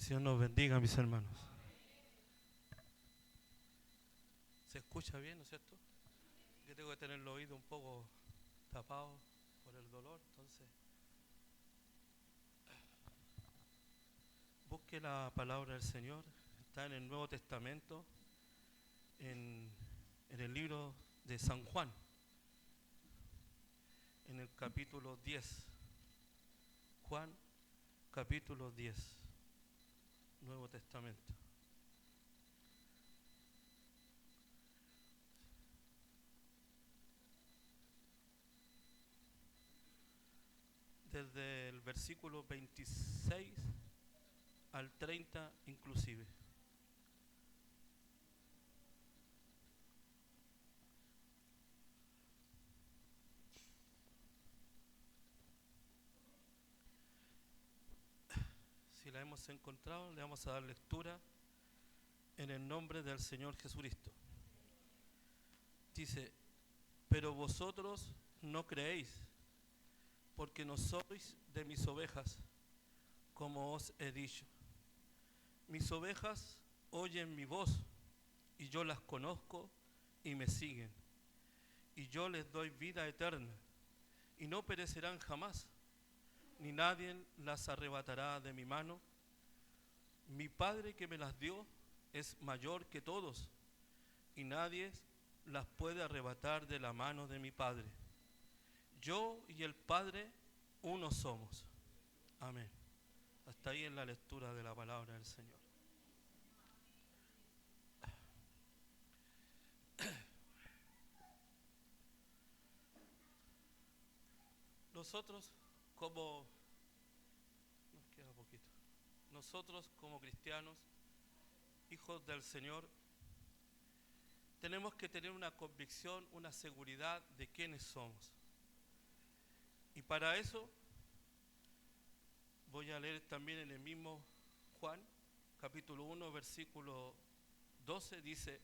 Señor nos bendiga, mis hermanos. ¿Se escucha bien, no es cierto? Yo tengo que tener el oído un poco tapado por el dolor, entonces busque la palabra del Señor. Está en el Nuevo Testamento, en el libro de San Juan, en el capítulo 10. Juan, capítulo 10, Nuevo Testamento. Desde el versículo 26 al 30 inclusive. Si la hemos encontrado, le vamos a dar lectura en el nombre del Señor Jesucristo. Dice: pero vosotros no creéis, porque no sois de mis ovejas, como os he dicho. Mis ovejas oyen mi voz, y yo las conozco y me siguen. Y yo les doy vida eterna, y no perecerán jamás, ni nadie las arrebatará de mi mano. Mi Padre que me las dio es mayor que todos, y nadie las puede arrebatar de la mano de mi Padre. Yo y el Padre uno somos. Amén. Hasta ahí en la lectura de la palabra del Señor. Nosotros como nos queda poquito. Nosotros como cristianos, hijos del Señor, tenemos que tener una convicción, una seguridad de quiénes somos. Y para eso voy a leer también en el mismo Juan, capítulo 1, versículo 12, dice: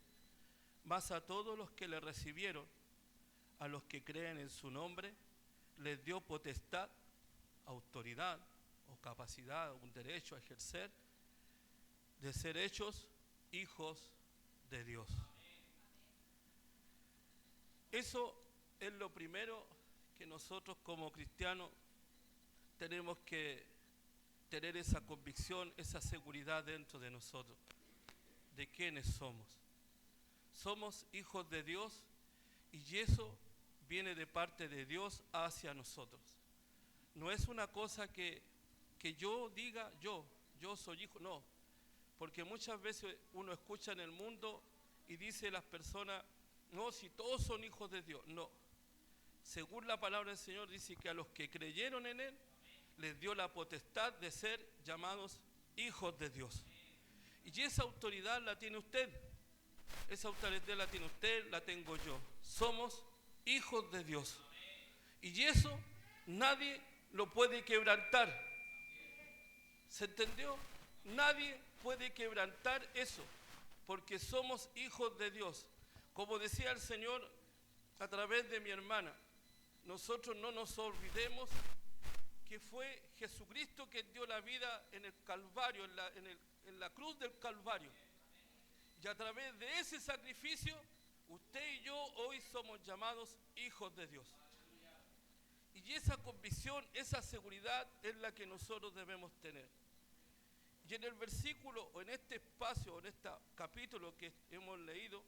mas a todos los que le recibieron, a los que creen en su nombre, les dio potestad, autoridad o capacidad, un derecho a ejercer, de ser hechos hijos de Dios. Eso es lo primero que nosotros como cristianos tenemos que tener, esa convicción, esa seguridad dentro de nosotros, de quiénes somos. Somos hijos de Dios y eso viene de parte de Dios hacia nosotros. No es una cosa que yo diga, yo soy hijo, no. Porque muchas veces uno escucha en el mundo y dice las personas: no, si todos son hijos de Dios. No. Según la palabra del Señor dice que a los que creyeron en Él, les dio la potestad de ser llamados hijos de Dios. Y esa autoridad la tiene usted. Esa autoridad la tiene usted, la tengo yo. Somos hijos de Dios. Y eso nadie lo puede quebrantar. ¿Se entendió? Nadie puede quebrantar eso, porque somos hijos de Dios. Como decía el Señor a través de mi hermana, nosotros no nos olvidemos que fue Jesucristo quien dio la vida en el Calvario, en la cruz del Calvario. Y a través de ese sacrificio, usted y yo hoy somos llamados hijos de Dios. Y esa convicción, esa seguridad es la que nosotros debemos tener. Y en el versículo, o en este espacio, o en este capítulo que hemos leído,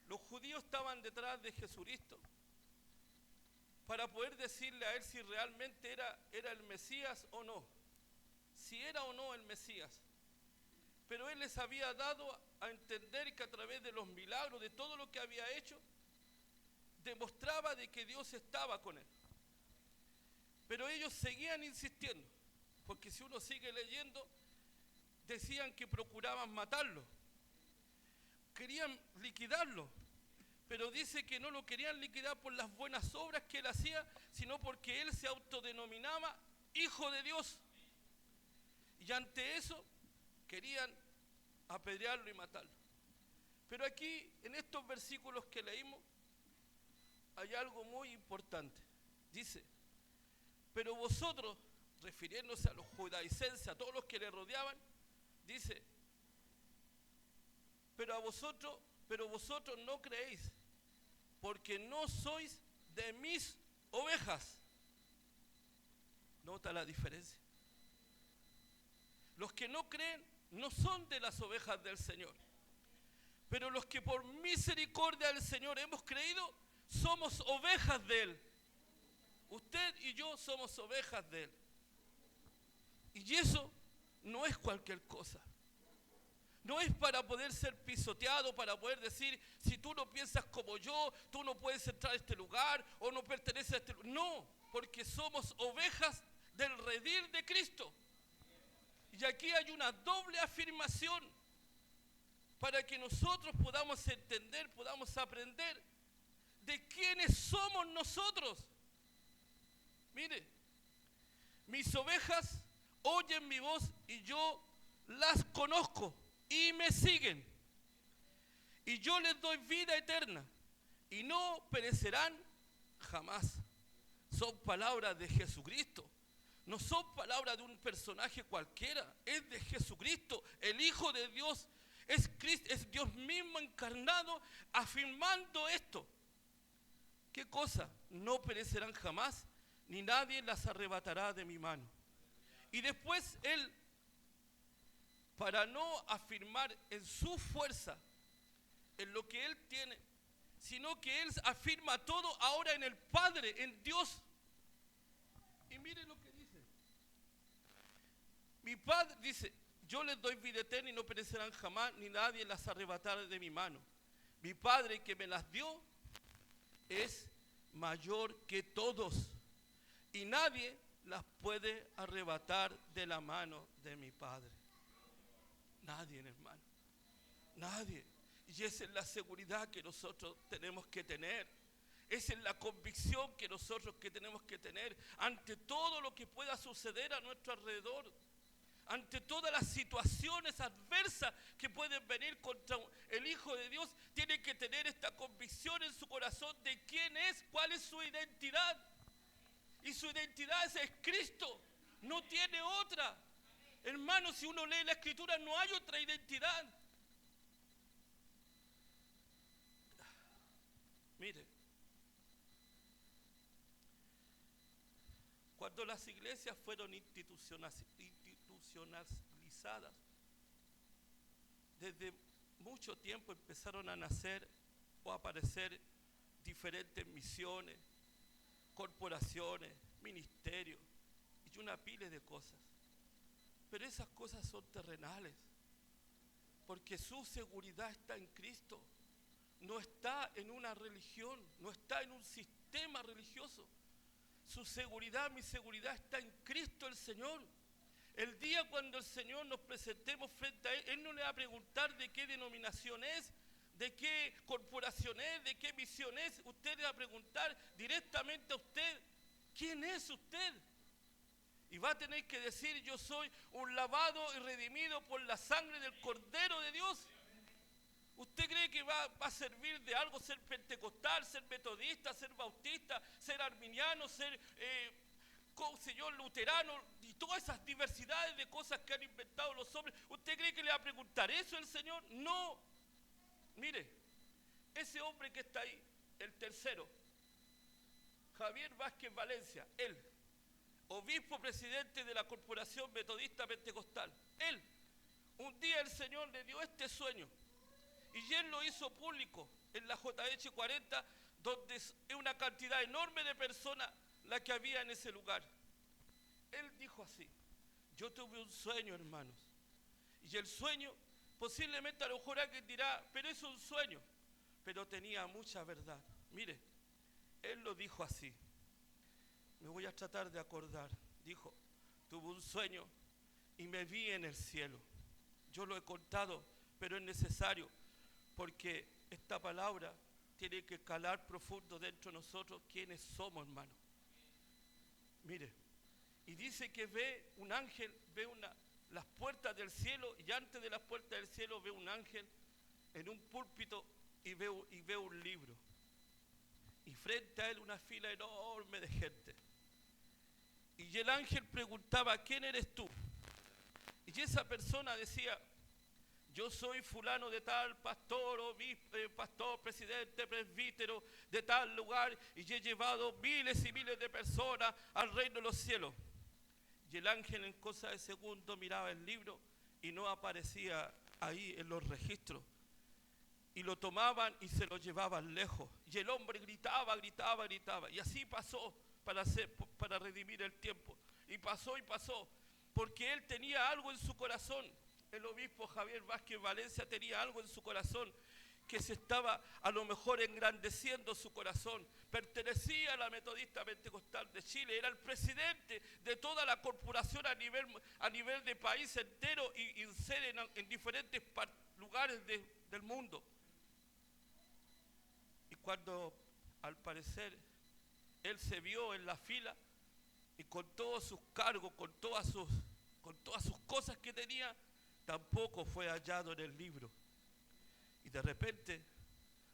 los judíos estaban detrás de Jesucristo para poder decirle a él si realmente era el Mesías o no, si era o no el Mesías. Pero él les había dado a entender que a través de los milagros, de todo lo que había hecho, demostraba de que Dios estaba con él. Pero ellos seguían insistiendo, porque si uno sigue leyendo, decían que procuraban matarlo, querían liquidarlo, pero dice que no lo querían liquidar por las buenas obras que él hacía, sino porque él se autodenominaba hijo de Dios. Y ante eso querían apedrearlo y matarlo. Pero aquí, en estos versículos que leímos, hay algo muy importante. Dice: pero vosotros, refiriéndose a los judaicenses, a todos los que le rodeaban, Dice, pero vosotros no creéis, porque no sois de mis ovejas. ¿Nota la diferencia? Los que no creen no son de las ovejas del Señor. Pero los que por misericordia del Señor hemos creído, somos ovejas de Él. Usted y yo somos ovejas de Él. Y eso no es cualquier cosa. No es para poder ser pisoteado, para poder decir, si tú no piensas como yo, tú no puedes entrar a este lugar o no perteneces a este lugar. No, porque somos ovejas del redil de Cristo. Y aquí hay una doble afirmación para que nosotros podamos entender, podamos aprender de quiénes somos nosotros. Mire, mis ovejas oyen mi voz y yo las conozco y me siguen. Y yo les doy vida eterna y no perecerán jamás. Son palabras de Jesucristo. No son palabras de un personaje cualquiera. Es de Jesucristo, el Hijo de Dios. Es Cristo, es Dios mismo encarnado afirmando esto. ¿Qué cosa? No perecerán jamás, ni nadie las arrebatará de mi mano. Y después Él, para no afirmar en su fuerza, en lo que Él tiene, sino que Él afirma todo ahora en el Padre, en Dios. Y miren lo que dice. Mi Padre dice, yo les doy vida eterna y no perecerán jamás, ni nadie las arrebatará de mi mano. Mi Padre que me las dio es mayor que todos, y nadie las puede arrebatar de la mano de mi Padre. Nadie, hermano. Nadie. Y esa es la seguridad que nosotros tenemos que tener. Esa es la convicción que nosotros tenemos que tener ante todo lo que pueda suceder a nuestro alrededor. Ante todas las situaciones adversas que pueden venir contra el Hijo de Dios, tiene que tener esta convicción en su corazón de quién es, cuál es su identidad. Y su identidad es Cristo, no tiene otra. Hermano, si uno lee la Escritura, no hay otra identidad. Mire, cuando las iglesias fueron institucionalizadas, desde mucho tiempo empezaron a nacer o a aparecer diferentes misiones, corporaciones, ministerios y una pila de cosas. Pero esas cosas son terrenales, porque su seguridad está en Cristo. No está en una religión, no está en un sistema religioso. Su seguridad, mi seguridad está en Cristo el Señor. El día cuando el Señor nos presentemos frente a Él no le va a preguntar de qué denominación es, de qué corporación es, de qué misión es. Usted le va a preguntar directamente a usted, ¿quién es usted? Y va a tener que decir, yo soy un lavado y redimido por la sangre del Cordero de Dios. ¿Usted cree que va a servir de algo ser pentecostal, ser metodista, ser bautista, ser arminiano, ser luterano y todas esas diversidades de cosas que han inventado los hombres? ¿Usted cree que le va a preguntar eso el Señor? No. Mire, ese hombre que está ahí, el tercero, Javier Vázquez Valencia, él, obispo presidente de la Corporación Metodista Pentecostal, él, un día el Señor le dio este sueño. Y él lo hizo público en la JH 40, donde es una cantidad enorme de personas la que había en ese lugar. Él dijo así, yo tuve un sueño, hermanos. Y el sueño, posiblemente a lo mejor alguien dirá, pero es un sueño. Pero tenía mucha verdad. Mire, él lo dijo así. Me voy a tratar de acordar. Dijo, tuve un sueño y me vi en el cielo. Yo lo he contado, pero es necesario. Porque esta palabra tiene que calar profundo dentro de nosotros quiénes somos, hermano. Mire, y dice que ve un ángel, ve las puertas del cielo, y antes de las puertas del cielo ve un ángel en un púlpito y ve un libro. Y frente a él una fila enorme de gente. Y el ángel preguntaba, ¿quién eres tú? Y Y esa persona decía, yo soy fulano de tal, pastor, obispo, pastor, presidente, presbítero de tal lugar, y he llevado miles y miles de personas al reino de los cielos. Y el ángel en cosa de segundo miraba el libro y no aparecía ahí en los registros. Y lo tomaban y se lo llevaban lejos. Y el hombre gritaba, gritaba, gritaba. Y así pasó para redimir el tiempo. Y pasó, porque él tenía algo en su corazón. El obispo Javier Vázquez Valencia tenía algo en su corazón que se estaba a lo mejor engrandeciendo su corazón. Pertenecía a la Metodista Pentecostal de Chile, era el presidente de toda la corporación a nivel de país entero y en sede en diferentes lugares del mundo. Y cuando al parecer él se vio en la fila y con todos sus cargos, con todas sus cosas que tenía, tampoco fue hallado en el libro. Y de repente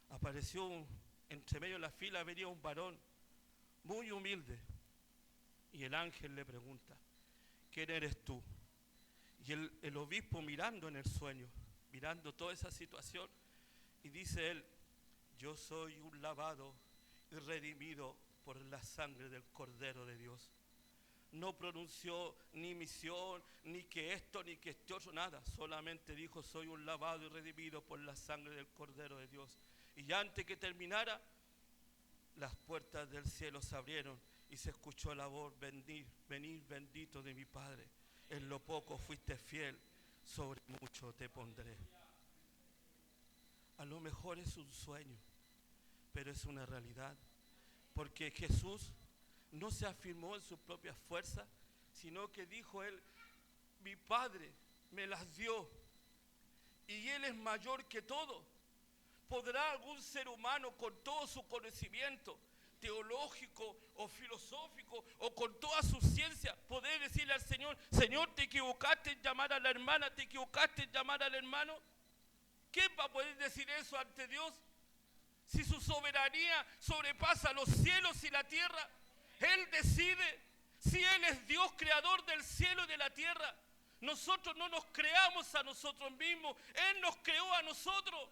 apareció entre medio de la fila, venía un varón muy humilde. Y el ángel le pregunta, ¿quién eres tú? Y el obispo mirando en el sueño, mirando toda esa situación, y dice él, yo soy un lavado y redimido por la sangre del Cordero de Dios. No pronunció ni misión, ni que esto, ni que este otro, nada. Solamente dijo, soy un lavado y redimido por la sangre del Cordero de Dios. Y antes que terminara, las puertas del cielo se abrieron y se escuchó la voz, venid, bendito de mi Padre. En lo poco fuiste fiel, sobre mucho te pondré. A lo mejor es un sueño, pero es una realidad. Porque Jesús no se afirmó en sus propias fuerzas, sino que dijo él, mi Padre me las dio y Él es mayor que todo. ¿Podrá algún ser humano con todo su conocimiento teológico o filosófico o con toda su ciencia poder decirle al Señor, Señor, te equivocaste en llamar a la hermana, te equivocaste en llamar al hermano? ¿Quién va a poder decir eso ante Dios? Si su soberanía sobrepasa los cielos y la tierra, Él decide. Si Él es Dios creador del cielo y de la tierra, nosotros no nos creamos a nosotros mismos, Él nos creó a nosotros.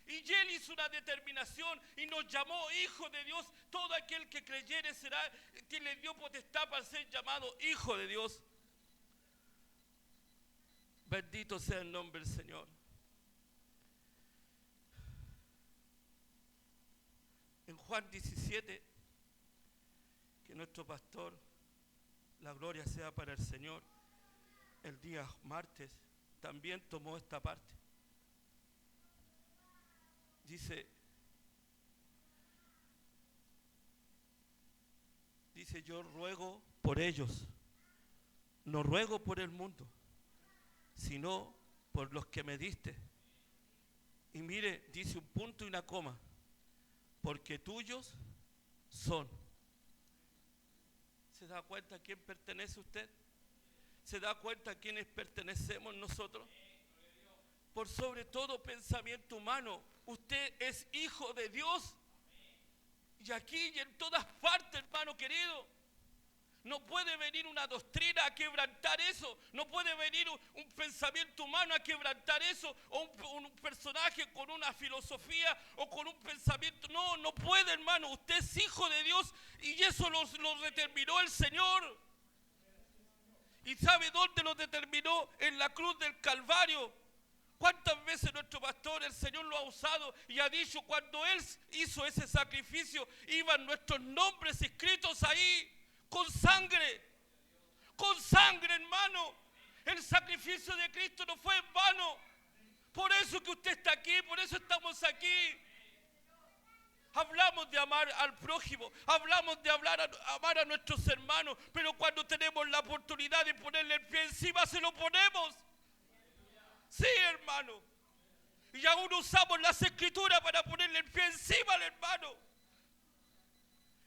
Y Él hizo una determinación y nos llamó hijo de Dios. Todo aquel que creyere será, que le dio potestad para ser llamado hijo de Dios. Bendito sea el nombre del Señor. En Juan 17, que nuestro pastor, la gloria sea para el Señor, el día martes también tomó esta parte. Dice, yo ruego por ellos, no ruego por el mundo, sino por los que me diste. Y mire, dice un punto y una coma, porque tuyos son. ¿Se da cuenta a quién pertenece usted? ¿Se da cuenta a quiénes pertenecemos nosotros? Por sobre todo pensamiento humano, usted es hijo de Dios. Y aquí y en todas partes, hermano querido. No puede venir una doctrina a quebrantar eso. No puede venir un pensamiento humano a quebrantar eso. O un personaje con una filosofía o con un pensamiento. No, no puede, hermano. Usted es hijo de Dios y eso lo determinó el Señor. ¿Y sabe dónde lo determinó? En la cruz del Calvario. ¿Cuántas veces nuestro pastor, el Señor, lo ha usado y ha dicho, cuando Él hizo ese sacrificio, iban nuestros nombres escritos ahí, con sangre, hermano. El sacrificio de Cristo no fue en vano. Por eso que usted está aquí, por eso estamos aquí. Hablamos de amar al prójimo, hablamos de amar a nuestros hermanos, pero cuando tenemos la oportunidad de ponerle el pie encima, se lo ponemos. Sí, hermano. Y aún usamos las escrituras para ponerle el pie encima al hermano.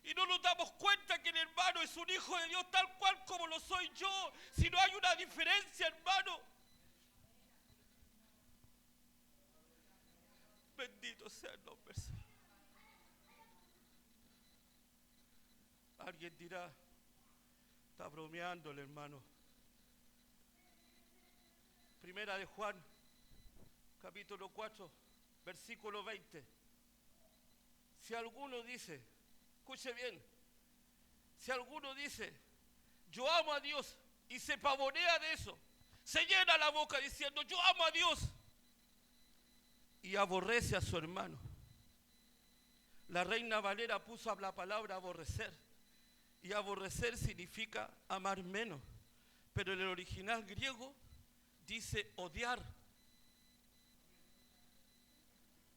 Y no nos damos cuenta que el hermano es un hijo de Dios tal cual como lo soy yo. Si no hay una diferencia, hermano. Bendito sea el nombre del Señor. Alguien dirá, está bromeando el hermano. Primera de Juan, capítulo 4, versículo 20. Si alguno dice, escuche bien, si alguno dice, yo amo a Dios y se pavonea de eso, se llena la boca diciendo, yo amo a Dios y aborrece a su hermano. La Reina Valera puso la palabra aborrecer y aborrecer significa amar menos, pero en el original griego dice odiar.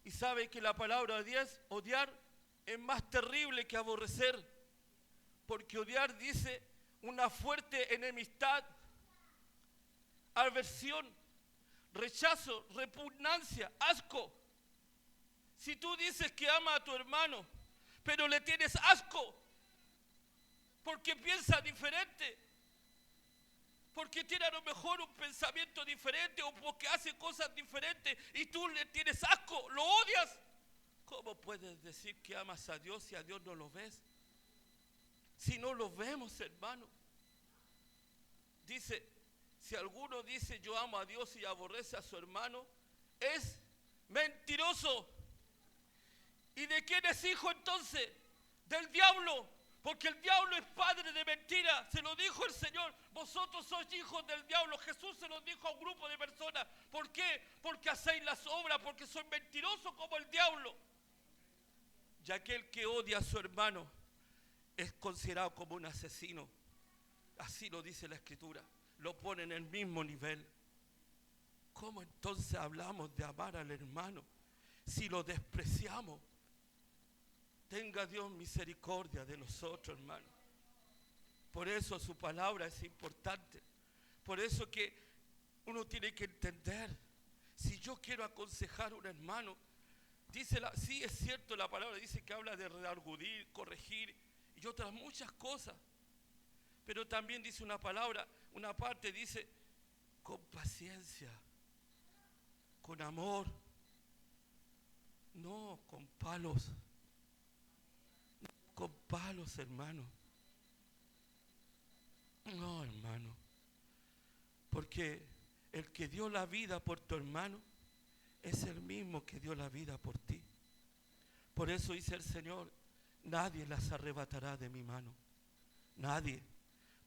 Y sabe que la palabra odiar es más terrible que aborrecer, porque odiar dice una fuerte enemistad, aversión, rechazo, repugnancia, asco. Si tú dices que amas a tu hermano, pero le tienes asco, porque piensa diferente, porque tiene a lo mejor un pensamiento diferente o porque hace cosas diferentes y tú le tienes asco, lo odias, ¿cómo puedes decir que amas a Dios si a Dios no lo ves? Si no lo vemos, hermano. Dice, si alguno dice yo amo a Dios y aborrece a su hermano, es mentiroso. ¿Y de quién es hijo entonces? Del diablo, porque el diablo es padre de mentira. Se lo dijo el Señor, vosotros sois hijos del diablo. Jesús se lo dijo a un grupo de personas. ¿Por qué? Porque hacéis las obras, porque sois mentirosos como el diablo. Y aquel que odia a su hermano es considerado como un asesino. Así lo dice la Escritura. Lo pone en el mismo nivel. ¿Cómo entonces hablamos de amar al hermano si lo despreciamos? Tenga Dios misericordia de nosotros, hermano. Por eso su palabra es importante. Por eso que uno tiene que entender. Si yo quiero aconsejar a un hermano, sí es cierto, la palabra dice que habla de redarguir, corregir y otras muchas cosas. Pero también dice una palabra, una parte dice con paciencia, con amor, no con palos. Con palos, hermano. No, hermano. Porque el que dio la vida por tu hermano es el mismo que dio la vida por ti. Por eso dice el Señor, nadie las arrebatará de mi mano. Nadie.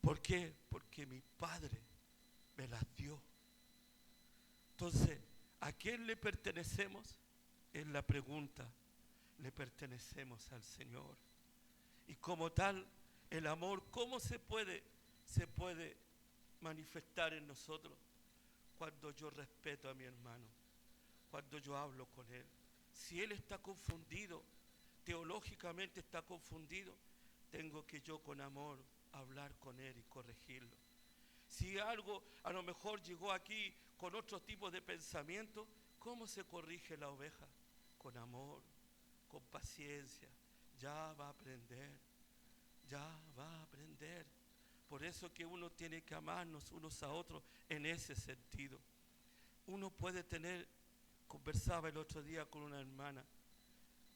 ¿Por qué? Porque mi Padre me las dio. Entonces, ¿a quién le pertenecemos? Es la pregunta. Le pertenecemos al Señor. Y como tal, el amor, ¿cómo se puede manifestar en nosotros? Cuando yo respeto a mi hermano, cuando yo hablo con él. Si él está confundido, teológicamente está confundido, tengo que yo con amor hablar con él y corregirlo. Si algo a lo mejor llegó aquí con otro tipo de pensamiento, ¿cómo se corrige la oveja? Con amor, con paciencia. Ya va a aprender, ya va a aprender. Por eso que uno tiene que amarnos unos a otros en ese sentido. Uno puede conversaba el otro día con una hermana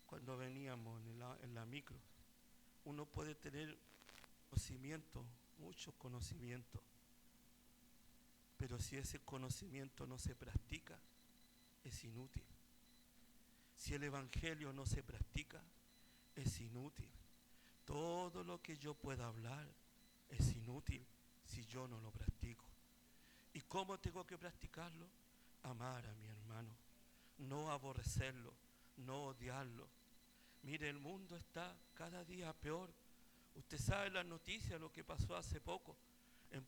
cuando veníamos en la micro. Uno puede tener conocimiento, mucho conocimiento, pero si ese conocimiento no se practica, es inútil. Si el evangelio no se practica, es inútil. Todo lo que yo pueda hablar es inútil si yo no lo practico. ¿Y cómo tengo que practicarlo? Amar a mi hermano, no aborrecerlo, no odiarlo. Mire, el mundo está cada día peor. Usted sabe las noticias, lo que pasó hace poco. En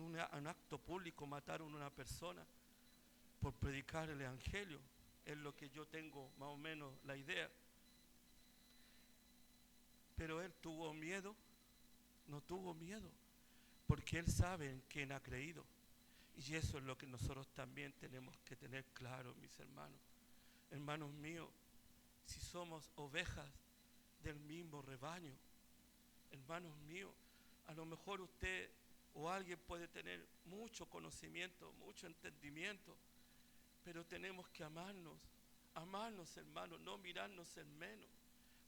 un acto público mataron a una persona por predicar el evangelio. Es lo que yo tengo más o menos la idea. Pero él tuvo miedo, no tuvo miedo, porque él sabe en quién ha creído. Y eso es lo que nosotros también tenemos que tener claro, mis hermanos. Hermanos míos, si somos ovejas del mismo rebaño, hermanos míos, a lo mejor usted o alguien puede tener mucho conocimiento, mucho entendimiento, pero tenemos que amarnos, hermanos, no mirarnos en menos.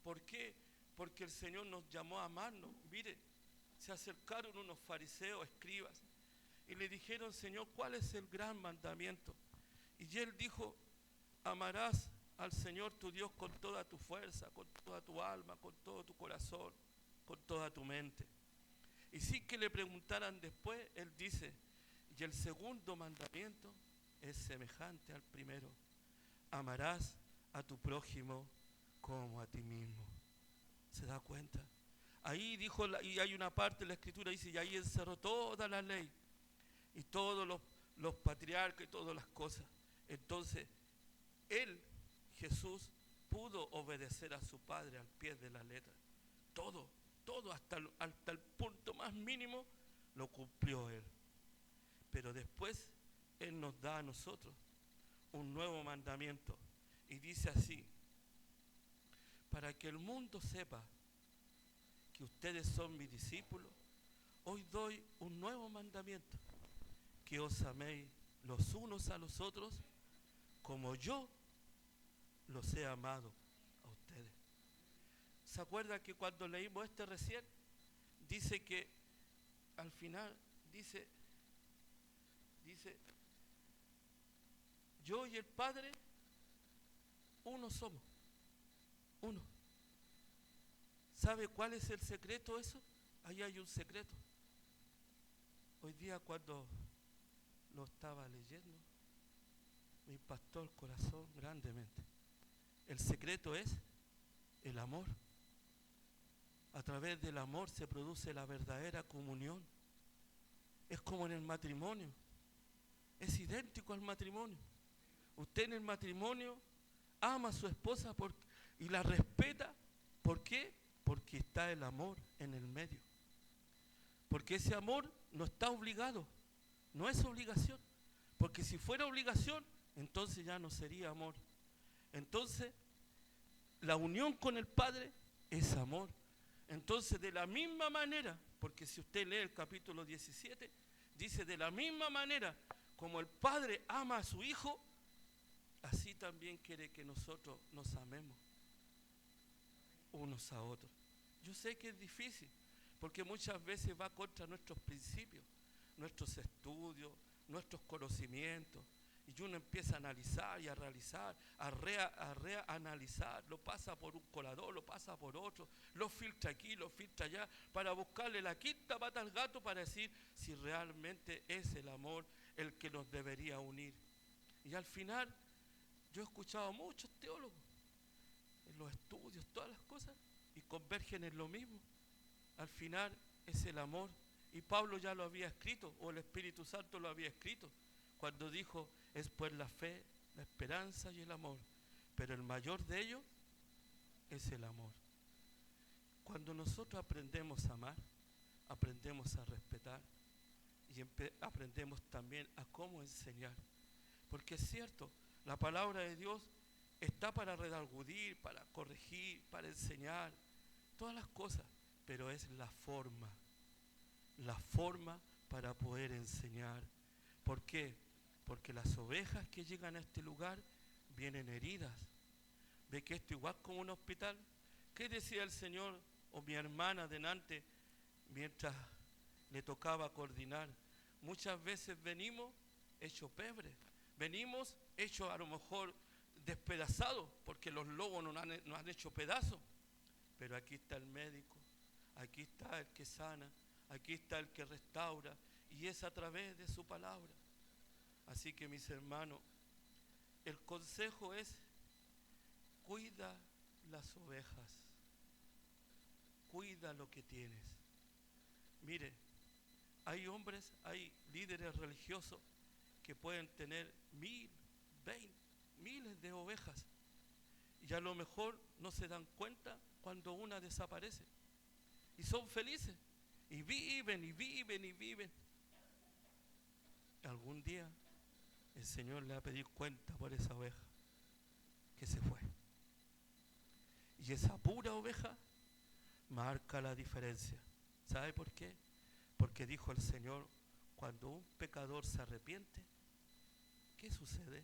¿Por qué? Porque el Señor nos llamó a amarnos. Mire, se acercaron unos fariseos, escribas, y le dijeron, Señor, ¿cuál es el gran mandamiento? Y él dijo, amarás al Señor tu Dios con toda tu fuerza, con toda tu alma, con todo tu corazón, con toda tu mente. Y sin que le preguntaran después, él dice, y el segundo mandamiento es semejante al primero, amarás a tu prójimo como a ti mismo. ¿Se da cuenta? Ahí dijo, y hay una parte de la escritura, dice, y ahí encerró toda la ley, y todos los patriarcas y todas las cosas. Entonces, él, Jesús, pudo obedecer a su Padre al pie de la letra. Todo hasta el punto más mínimo lo cumplió él. Pero después él nos da a nosotros un nuevo mandamiento y dice así, para que el mundo sepa que ustedes son mis discípulos, hoy doy un nuevo mandamiento, que os améis los unos a los otros como yo los he amado a ustedes. ¿Se acuerdan que cuando leímos este recién, dice que al final, dice, yo y el Padre, uno somos, uno. ¿Sabe cuál es el secreto de eso? Ahí hay un secreto. Hoy día cuando lo estaba leyendo, me impactó el corazón grandemente. El secreto es el amor. A través del amor se produce la verdadera comunión. Es como en el matrimonio. Es idéntico al matrimonio. Usted en el matrimonio ama a su esposa y la respeta. ¿Por qué? Porque está el amor en el medio. Porque ese amor no está obligado. No es obligación. Porque si fuera obligación, entonces ya no sería amor. Entonces, la unión con el Padre es amor. Entonces, de la misma manera, porque si usted lee el capítulo 17, dice, de la misma manera como el Padre ama a su Hijo, así también quiere que nosotros nos amemos unos a otros. Yo sé que es difícil, porque muchas veces va contra nuestros principios, nuestros estudios, nuestros conocimientos. Y uno empieza a analizar y a realizar, a reanalizar, lo pasa por un colador, lo pasa por otro, lo filtra aquí, lo filtra allá, para buscarle la quinta pata al gato para decir si realmente es el amor el que nos debería unir. Y al final, yo he escuchado a muchos teólogos en los estudios, todas las cosas, y convergen en lo mismo. Al final es el amor. Y Pablo ya lo había escrito, o el Espíritu Santo lo había escrito, cuando dijo, es pues la fe, la esperanza y el amor, pero el mayor de ellos es el amor. Cuando nosotros aprendemos a amar, aprendemos a respetar y aprendemos también a cómo enseñar. Porque es cierto, la palabra de Dios está para redarguir, para corregir, para enseñar, todas las cosas, pero es la forma para poder enseñar. ¿Por qué? Porque las ovejas que llegan a este lugar vienen heridas. ¿Ve que esto igual como un hospital? ¿Qué decía el Señor o mi hermana delante mientras le tocaba coordinar? Muchas veces venimos hechos pebres, venimos hechos a lo mejor despedazados, porque los lobos nos han hecho pedazos. Pero aquí está el médico, aquí está el que sana, aquí está el que restaura, y es a través de su palabra. Así que mis hermanos, el consejo es, cuida las ovejas, cuida lo que tienes. Mire, hay hombres, hay líderes religiosos que pueden tener 1000, 20, miles de ovejas, y a lo mejor no se dan cuenta cuando una desaparece, y son felices, y viven, y viven, y viven. Algún día el Señor le va a pedir cuenta por esa oveja que se fue. Y esa pura oveja marca la diferencia. ¿Sabe por qué? Porque dijo el Señor, cuando un pecador se arrepiente, ¿qué sucede?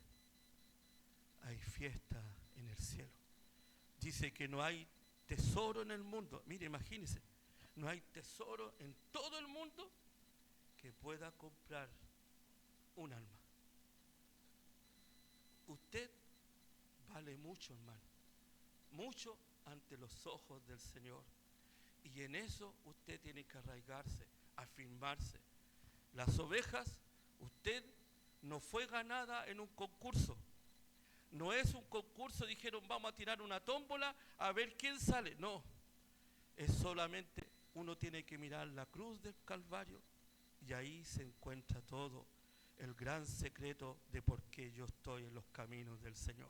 Hay fiesta en el cielo. Dice que no hay tesoro en el mundo. Mire, imagínese, no hay tesoro en todo el mundo que pueda comprar un alma. Usted vale mucho, hermano, mucho ante los ojos del Señor. Y en eso usted tiene que arraigarse, afirmarse. Las ovejas, usted no fue ganada en un concurso. No es un concurso, dijeron vamos a tirar una tómbola a ver quién sale. No, es solamente uno tiene que mirar la cruz del Calvario y ahí se encuentra todo el gran secreto de por qué yo estoy en los caminos del Señor.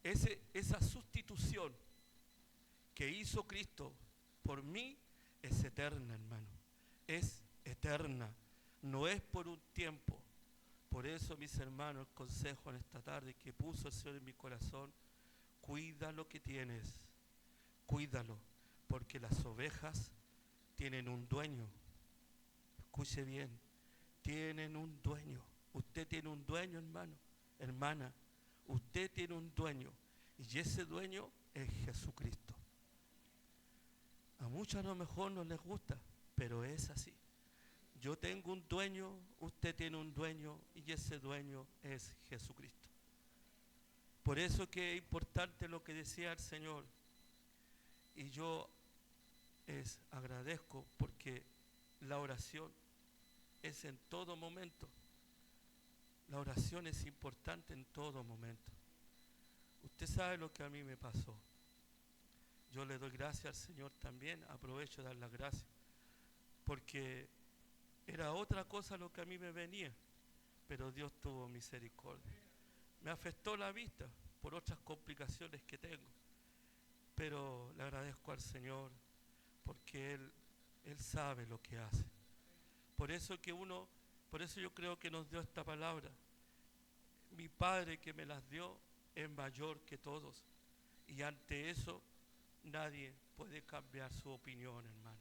Esa sustitución que hizo Cristo por mí es eterna, hermano. Es eterna. No es por un tiempo. Por eso, mis hermanos, el consejo en esta tarde que puso el Señor en mi corazón, cuida lo que tienes. Cuídalo, porque las ovejas tienen un dueño. Escuche bien, tienen un dueño. Usted tiene un dueño, hermano, hermana. Usted tiene un dueño y ese dueño es Jesucristo. A muchos a lo mejor no les gusta, pero es así. Yo tengo un dueño, usted tiene un dueño y ese dueño es Jesucristo. Por eso que es importante lo que decía el Señor. Y yo agradezco porque la oración es en todo momento. La oración es importante en todo momento. Usted sabe lo que a mí me pasó. Yo le doy gracias al Señor también, aprovecho de dar las gracias, porque era otra cosa lo que a mí me venía, pero Dios tuvo misericordia. Me afectó la vista por otras complicaciones que tengo, pero le agradezco al Señor porque Él sabe lo que hace. Por eso yo creo que nos dio esta palabra. Mi Padre que me las dio es mayor que todos y ante eso nadie puede cambiar su opinión, hermano.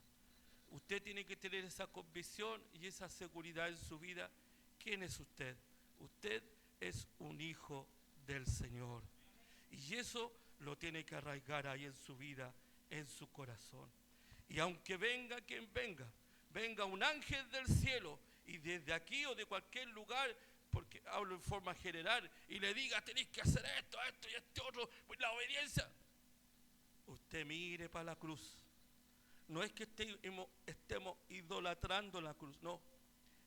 Usted tiene que tener esa convicción y esa seguridad en su vida. ¿Quién es usted? Usted es un hijo del Señor. Y eso lo tiene que arraigar ahí en su vida, en su corazón. Y aunque venga quien venga, venga un ángel del cielo y desde aquí o de cualquier lugar, porque hablo en forma general, y le diga tenéis que hacer esto, esto y este otro, pues la obediencia. Usted mire para la cruz. No es que estemos idolatrando la cruz, no.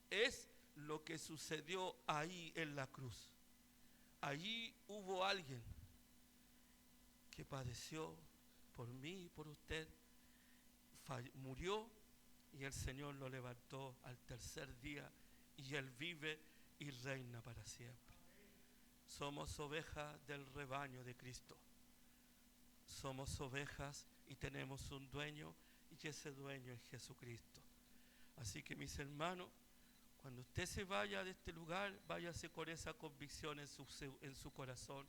Es lo que sucedió ahí en la cruz. Allí hubo alguien que padeció por mí y por usted, murió y el Señor lo levantó al tercer día y Él vive y reina para siempre. Somos ovejas del rebaño de Cristo. Somos ovejas y tenemos un dueño y ese dueño es Jesucristo. Así que mis hermanos, cuando usted se vaya de este lugar, váyase con esa convicción en su corazón.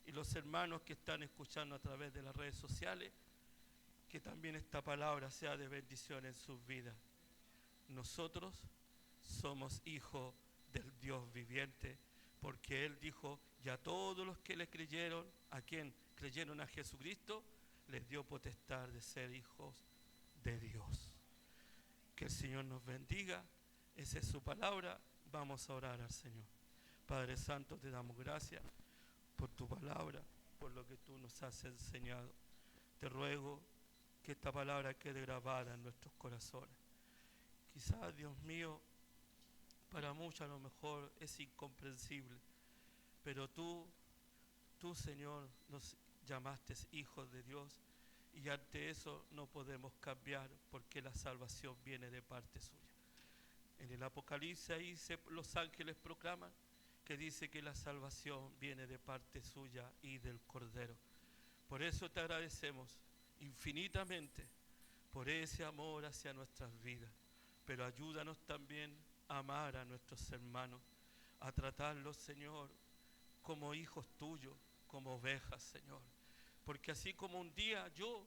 Y los hermanos que están escuchando a través de las redes sociales, que también esta palabra sea de bendición en sus vidas. Nosotros somos hijos del Dios viviente, porque Él dijo, y a todos los que le creyeron, ¿a quién? Creyeron a Jesucristo, les dio potestad de ser hijos de Dios. Que el Señor nos bendiga, esa es su palabra, vamos a orar al Señor. Padre Santo, te damos gracias por tu palabra, por lo que tú nos has enseñado. Te ruego que esta palabra quede grabada en nuestros corazones. Quizás, Dios mío, para muchos a lo mejor es incomprensible, pero tú, Señor, nos llamaste hijos de Dios y ante eso no podemos cambiar porque la salvación viene de parte suya. En el Apocalipsis ahí los ángeles proclaman que dice que la salvación viene de parte suya y del Cordero. Por eso te agradecemos infinitamente por ese amor hacia nuestras vidas, pero ayúdanos también a amar a nuestros hermanos, a tratarlos, Señor, como hijos tuyos, como ovejas, Señor. Porque así como un día yo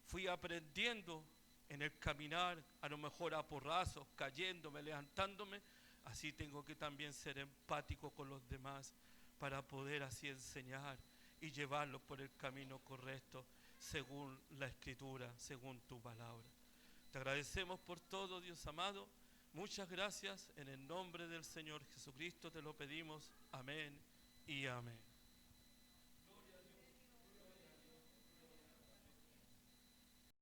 fui aprendiendo en el caminar, a lo mejor a porrazos, cayéndome, levantándome, así tengo que también ser empático con los demás para poder así enseñar y llevarlos por el camino correcto, según la Escritura, según tu palabra. Te agradecemos por todo, Dios amado. Muchas gracias, en el nombre del Señor Jesucristo te lo pedimos. Amén y amén.